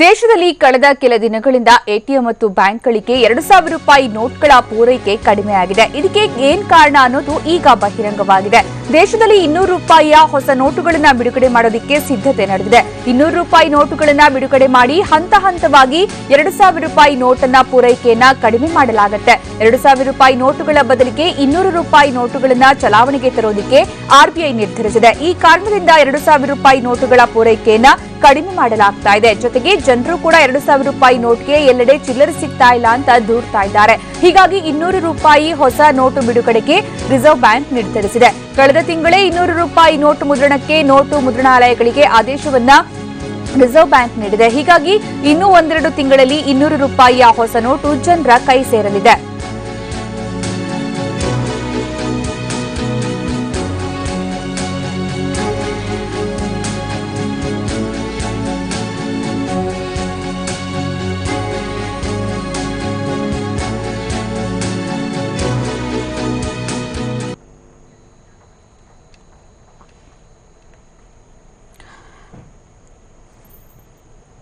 ದೇಶದಲ್ಲಿ ಕಳೆದ ಕೆಲ ದಿನಗಳಿಂದ ಎಟಿಎಂ ಮತ್ತು ಬ್ಯಾಂಕ್ಗಳಿಗೆ 2,000 ರೂಪಾಯಿ ನೋಟ್ಗಳ ಪೂರೈಕೆ ಕಡಿಮೆಯಾಗಿದೆ. ಇದಕ್ಕೆ ಏನ್ ಕಾರಣ ಅನ್ನೋದು ಈಗ ಬಹಿರಂಗವಾಗಿದೆ. ದೇಶದಲ್ಲಿ 200 ರೂಪಾಯಿಯ ಹೊಸ ನೋಟುಗಳನ್ನು ಬಿಡುಗಡೆ ಮಾಡೋದಕ್ಕೆ ಸಿದ್ಧತೆ ನಡೆದಿದೆ. 200 ರೂಪಾಯಿ ನೋಟುಗಳನ್ನು ಬಿಡುಗಡೆ ಮಾಡಿ ಹಂತ ಹಂತವಾಗಿ 2,000 ರೂಪಾಯಿ ನೋಟನ್ನ ಪೂರೈಕೆಯನ್ನ ಕಡಿಮೆ ಮಾಡಲಾಗುತ್ತೆ. 2,000 ರೂಪಾಯಿ ನೋಟುಗಳ ಬದಲಿಗೆ 200 ರೂಪಾಯಿ ನೋಟುಗಳನ್ನು ಚಲಾವಣೆಗೆ ತರೋದಕ್ಕೆ ಆರ್ಬಿಐ ನಿರ್ಧರಿಸಿದೆ. ಈ ಕಾರಣದಿಂದ 2,000 ರೂಪಾಯಿ ನೋಟುಗಳ ಪೂರೈಕೆಯನ್ನ ಕಡಿಮೆ ಮಾಡಲಾಗ್ತಾ ಇದೆ. ಜೊತೆಗೆ ಜನರು ಕೂಡ 2,000 ರೂಪಾಯಿ ನೋಟ್ಗೆ ಎಲ್ಲೆಡೆ ಚಿಲ್ಲರೆ ಸಿಗ್ತಾ ಇಲ್ಲ ಅಂತ ದೂರ್ತಾ ಇದ್ದಾರೆ. ಹೀಗಾಗಿ 200 ರೂಪಾಯಿ ಹೊಸ ನೋಟು ಬಿಡುಗಡೆಗೆ ರಿಸರ್ವ್ ಬ್ಯಾಂಕ್ ನಿರ್ಧರಿಸಿದೆ. ಕಳೆದ ತಿಂಗಳೇ 200 ರೂಪಾಯಿ ನೋಟು ಮುದ್ರಣಕ್ಕೆ ನೋಟು ಮುದ್ರಣಾಲಯಗಳಿಗೆ ಆದೇಶವನ್ನ ರಿಸರ್ವ್ ಬ್ಯಾಂಕ್ ನೀಡಿದೆ. ಹೀಗಾಗಿ ಇನ್ನೂ ಒಂದೆರಡು ತಿಂಗಳಲ್ಲಿ 200 ರೂಪಾಯಿಯ ಹೊಸ ನೋಟು ಜನರ ಕೈ ಸೇರಲಿದೆ.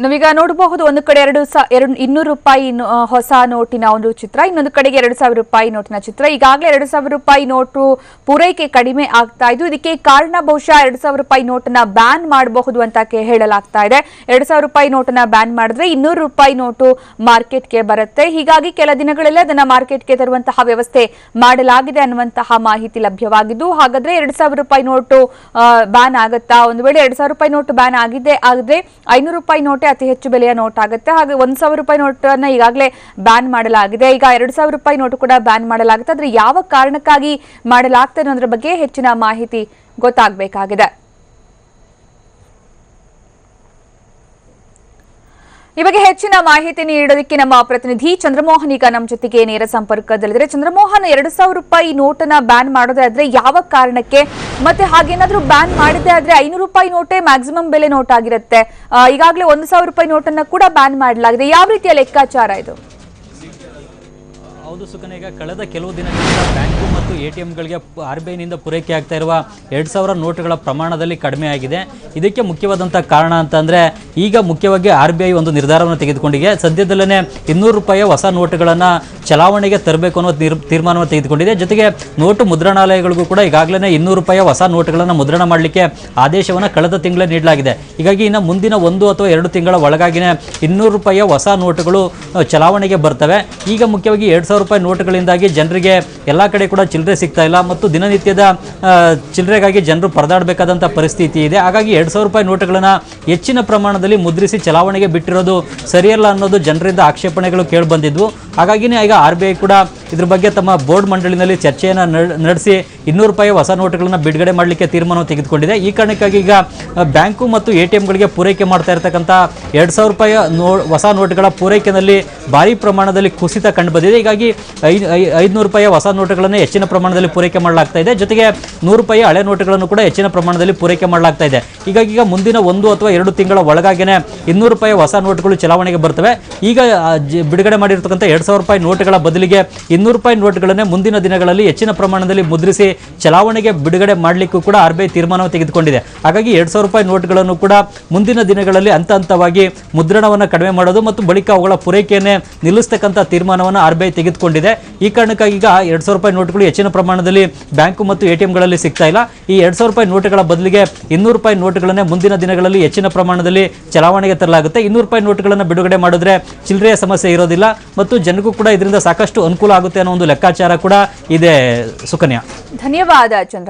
ನಾವೀಗ ನೋಡಬಹುದು, ಒಂದು ಕಡೆ 200 ರೂಪಾಯಿ ಹೊಸ ನೋಟಿನ ಒಂದು ಚಿತ್ರ, ಇನ್ನೊಂದು ಕಡೆಗೆ 2,000 ರೂಪಾಯಿ ನೋಟಿನ ಚಿತ್ರ. ಈಗಾಗಲೇ 2,000 ರೂಪಾಯಿ ನೋಟು ಪೂರೈಕೆ ಕಡಿಮೆ ಆಗ್ತಾ ಇದ್ದು, ಇದಕ್ಕೆ ಕಾರಣ ಬಹುಶಃ 2,000 ರೂಪಾಯಿ ನೋಟನ್ನ ಬ್ಯಾನ್ ಮಾಡಬಹುದು ಅಂತ ಹೇಳಲಾಗ್ತಾ ಇದೆ. 2,000 ರೂಪಾಯಿ ನೋಟನ್ನ ಬ್ಯಾನ್ ಮಾಡಿದ್ರೆ 200 ರೂಪಾಯಿ ನೋಟು ಮಾರ್ಕೆಟ್ಗೆ ಬರುತ್ತೆ. ಹೀಗಾಗಿ ಕೆಲ ದಿನಗಳಲ್ಲೇ ಅದನ್ನ ಮಾರ್ಕೆಟ್ಗೆ ತರುವಂತಹ ವ್ಯವಸ್ಥೆ ಮಾಡಲಾಗಿದೆ ಅನ್ನುವಂತಹ ಮಾಹಿತಿ ಲಭ್ಯವಾಗಿದ್ದು, ಹಾಗಾದ್ರೆ 2,000 ರೂಪಾಯಿ ನೋಟು ಬ್ಯಾನ್ ಆಗುತ್ತಾ? ಒಂದು ವೇಳೆ 2,000 ರೂಪಾಯಿ ನೋಟು ಬ್ಯಾನ್ ಆಗಿದೆ ಆದ್ರೆ 500 ರೂಪಾಯಿ ನೋಟೆ ಅತಿ ಹೆಚ್ಚು ಬೆಲೆಯ ನೋಟ್ ಆಗುತ್ತೆ. ಹಾಗೆ 1,000 ರೂಪಾಯಿ ನೋಟ್ ಅನ್ನ ಈಗಾಗಲೇ ಬ್ಯಾನ್ ಮಾಡಲಾಗಿದೆ. ಈಗ 2,000 ರೂಪಾಯಿ ನೋಟು ಕೂಡ ಬ್ಯಾನ್ ಮಾಡಲಾಗುತ್ತೆ. ಆದ್ರೆ ಯಾವ ಕಾರಣಕ್ಕಾಗಿ ಮಾಡಲಾಗ್ತದೆ ಅನ್ನೋದ್ರ ಬಗ್ಗೆ ಹೆಚ್ಚಿನ ಮಾಹಿತಿ ಗೊತ್ತಾಗಬೇಕಾಗಿದೆ. ಈ ಬಗ್ಗೆ ಹೆಚ್ಚಿನ ಮಾಹಿತಿ ನೀಡೋದಕ್ಕೆ ನಮ್ಮ ಪ್ರತಿನಿಧಿ ಚಂದ್ರಮೋಹನ್ ಈಗ ನಮ್ಮ ಜೊತೆಗೆ ನೇರ ಸಂಪರ್ಕದಲ್ಲಿದ್ದಾರೆ. ಚಂದ್ರಮೋಹನ್, 2,000 ರೂಪಾಯಿ ನೋಟನ್ನ ಬ್ಯಾನ್ ಮಾಡೋದೇ ಆದ್ರೆ ಯಾವ ಕಾರಣಕ್ಕೆ, ಮತ್ತೆ ಹಾಗೇನಾದ್ರೂ ಬ್ಯಾನ್ ಮಾಡಿದೆ ಆದ್ರೆ 500 ರೂಪಾಯಿ ನೋಟೇ ಮ್ಯಾಕ್ಸಿಮಮ್ ಬೆಲೆ ನೋಟ್ ಆಗಿರುತ್ತೆ. ಈಗಾಗಲೇ 1,000 ರೂಪಾಯಿ ನೋಟನ್ನ ಕೂಡ ಬ್ಯಾನ್ ಮಾಡಲಾಗಿದೆ. ಯಾವ ರೀತಿಯ ಲೆಕ್ಕಾಚಾರ ಇದು? ಹೌದು ಸುಕನ್ಯ, ಈಗ ಕಳೆದ ಕೆಲವು ದಿನಗಳಿಂದ ಬ್ಯಾಂಕು ಮತ್ತು ಎಟಿಎಂಗಳಿಗೆ ಆರ್ಬಿಐನಿಂದ ಪೂರೈಕೆ ಆಗ್ತಾ ಇರುವ 2,000 ನೋಟುಗಳ ಪ್ರಮಾಣದಲ್ಲಿ ಕಡಿಮೆ ಆಗಿದೆ. ಇದಕ್ಕೆ ಮುಖ್ಯವಾದಂಥ ಕಾರಣ ಅಂತಂದರೆ, ಈಗ ಮುಖ್ಯವಾಗಿ ಆರ್ಬಿಐ ಒಂದು ನಿರ್ಧಾರವನ್ನು ತೆಗೆದುಕೊಂಡಿದೆ. ಸದ್ಯದಲ್ಲೇ 200 ರೂಪಾಯಿಯ ಹೊಸ ನೋಟುಗಳನ್ನು ಚಲಾವಣೆಗೆ ತರಬೇಕು ಅನ್ನೋ ತೀರ್ಮಾನವನ್ನು ತೆಗೆದುಕೊಂಡಿದೆ. ಜೊತೆಗೆ ನೋಟು ಮುದ್ರಣಾಲಯಗಳಿಗೂ ಕೂಡ ಈಗಾಗಲೇ 200 ರೂಪಾಯಿಯ ಹೊಸ ನೋಟುಗಳನ್ನು ಮುದ್ರಣ ಮಾಡಲಿಕ್ಕೆ ಆದೇಶವನ್ನು ಕಳೆದ ತಿಂಗಳೇ ನೀಡಲಾಗಿದೆ. ಹೀಗಾಗಿ ಇನ್ನು ಮುಂದಿನ 1 ಅಥವಾ 2 ತಿಂಗಳ ಒಳಗಾಗಿನೇ 200 ರೂಪಾಯಿಯ ಹೊಸ ನೋಟುಗಳು ಚಲಾವಣೆಗೆ ಬರ್ತವೆ. ಈಗ ಮುಖ್ಯವಾಗಿ 2,000 ರೂಪಾಯಿ ನೋಟುಗಳಿಂದಾಗಿ ಜನರಿಗೆ ಎಲ್ಲ ಕಡೆ ಕೂಡ ಚಿಲ್ಲರೆ ಸಿಗ್ತಾ ಇಲ್ಲ ಮತ್ತು ದಿನನಿತ್ಯದ ಚಿಲ್ಲರೆಗಾಗಿ ಜನರು ಪರದಾಡಬೇಕಾದಂಥ ಪರಿಸ್ಥಿತಿ ಇದೆ. ಹಾಗಾಗಿ 2,000 ರೂಪಾಯಿ ನೋಟುಗಳನ್ನು ಹೆಚ್ಚಿನ ಪ್ರಮಾಣದಲ್ಲಿ ಮುದ್ರಿಸಿ ಚಲಾವಣೆಗೆ ಬಿಟ್ಟಿರೋದು ಸರಿಯಲ್ಲ ಅನ್ನೋದು ಜನರಿಂದ ಆಕ್ಷೇಪಣೆಗಳು ಕೇಳಿಬಂದಿದ್ವು. ಹಾಗಾಗಿನೇ ಈಗ ಆರ್ಬಿಐ ಕೂಡ ಇದ್ರ ಬಗ್ಗೆ ತಮ್ಮ ಬೋರ್ಡ್ ಮಂಡಳಿನಲ್ಲಿ ಚರ್ಚೆಯನ್ನು ನಡೆಸಿ 200 ರೂಪಾಯಿ ಹೊಸ ನೋಟುಗಳನ್ನು ಬಿಡುಗಡೆ ಮಾಡಲಿಕ್ಕೆ ತೀರ್ಮಾನವನ್ನು ತೆಗೆದುಕೊಂಡಿದೆ. ಈ ಕಾರಣಕ್ಕಾಗಿ ಈಗ ಬ್ಯಾಂಕು ಮತ್ತು ಎಟಿಎಂಗಳಿಗೆ ಪೂರೈಕೆ ಮಾಡ್ತಾ ಇರತಕ್ಕಂಥ 2,000 ರೂಪಾಯಿ ಹೊಸ ನೋಟುಗಳ ಪೂರೈಕೆಯಲ್ಲಿ ಭಾರಿ ಪ್ರಮಾಣದಲ್ಲಿ ಕುಸಿತ ಕಂಡುಬಂದಿದೆ. ಹೀಗಾಗಿ 500 ರೂಪಾಯಿ ಹೊಸ ನೋಟುಗಳನ್ನು ಹೆಚ್ಚಿನ ಪ್ರಮಾಣದಲ್ಲಿ ಪೂರೈಕೆ ಮಾಡಲಾಗ್ತಾ ಇದೆ. ಜೊತೆಗೆ 100 ರೂಪಾಯಿ ಹಳೆ ನೋಟುಗಳನ್ನು ಕೂಡ ಹೆಚ್ಚಿನ ಪ್ರಮಾಣದಲ್ಲಿ ಪೂರೈಕೆ ಮಾಡಲಾಗ್ತಾ ಇದೆ. ಹೀಗಾಗಿ ಈಗ ಮುಂದಿನ 1 ಅಥವಾ 2 ತಿಂಗಳ ಒಳಗಾಗಿನೇ 200 ರೂಪಾಯಿ ಹೊಸ ನೋಟುಗಳು ಚಲಾವಣೆಗೆ ಬರ್ತವೆ. ಈಗ ಬಿಡುಗಡೆ ಮಾಡಿರ್ತಕ್ಕಂಥ 2,000 ರೂಪಾಯಿ ನೋಟುಗಳ ಬದಲಿಗೆ 200 ರೂಪಾಯಿ ನೋಟುಗಳನ್ನೇ ಮುಂದಿನ ದಿನಗಳಲ್ಲಿ ಹೆಚ್ಚಿನ ಪ್ರಮಾಣದಲ್ಲಿ ಮುದ್ರಿಸಿ ಚಲಾವಣೆಗೆ ಬಿಡುಗಡೆ ಮಾಡಲಿಕ್ಕೂ ಕೂಡ ಆರ್ಬಿಐ ತೀರ್ಮಾನವನ್ನು ತೆಗೆದುಕೊಂಡಿದೆ. ಹಾಗಾಗಿ 2,000 ರೂಪಾಯಿ ನೋಟುಗಳನ್ನು ಕೂಡ ಮುಂದಿನ ದಿನಗಳಲ್ಲಿ ಹಂತ ಹಂತವಾಗಿ ಮುದ್ರಣವನ್ನು ಕಡಿಮೆ ಮಾಡೋದು ಮತ್ತು ಬಳಿಕ ಅವುಗಳ ಪೂರೈಕೆಯನ್ನೇ ನಿಲ್ಲಿಸತಕ್ಕಂಥ ತೀರ್ಮಾನವನ್ನು ಆರ್ಬಿಐ ತೆಗೆದುಕೊಂಡಿದೆ. ಈ ಕಾರಣಕ್ಕಾಗಿ ಈಗ 2,000 ರೂಪಾಯಿ ನೋಟುಗಳು ಹೆಚ್ಚಿನ ಪ್ರಮಾಣದಲ್ಲಿ ಬ್ಯಾಂಕು ಮತ್ತು ಎಟಿಎಂಗಳಲ್ಲಿ ಸಿಗ್ತಾ ಇಲ್ಲ. ಈ 2,000 ರೂಪಾಯಿ ನೋಟುಗಳ ಬದಲಿಗೆ 200 ರೂಪಾಯಿ ನೋಟುಗಳನ್ನೇ ಮುಂದಿನ ದಿನಗಳಲ್ಲಿ ಹೆಚ್ಚಿನ ಪ್ರಮಾಣದಲ್ಲಿ ಚಲಾವಣೆಗೆ ತರಲಾಗುತ್ತೆ. 200 ರೂಪಾಯಿ ನೋಟುಗಳನ್ನು ಬಿಡುಗಡೆ ಮಾಡಿದ್ರೆ ಚಿಲ್ಲರೆಯ ಸಮಸ್ಯೆ ಇರೋದಿಲ್ಲ ಮತ್ತು ಜನರಿಗೂ ಕೂಡ ಇದರಿಂದ ಸಾಕಷ್ಟು ಅನುಕೂಲ ಆಗುತ್ತೆ ಅನ್ನೋ ಒಂದು ಲೆಕ್ಕಾಚಾರ ಕೂಡ ಇದೆ. ಸುಕನ್ಯಾ, ಧನ್ಯವಾದ ಚಂದ್ರ.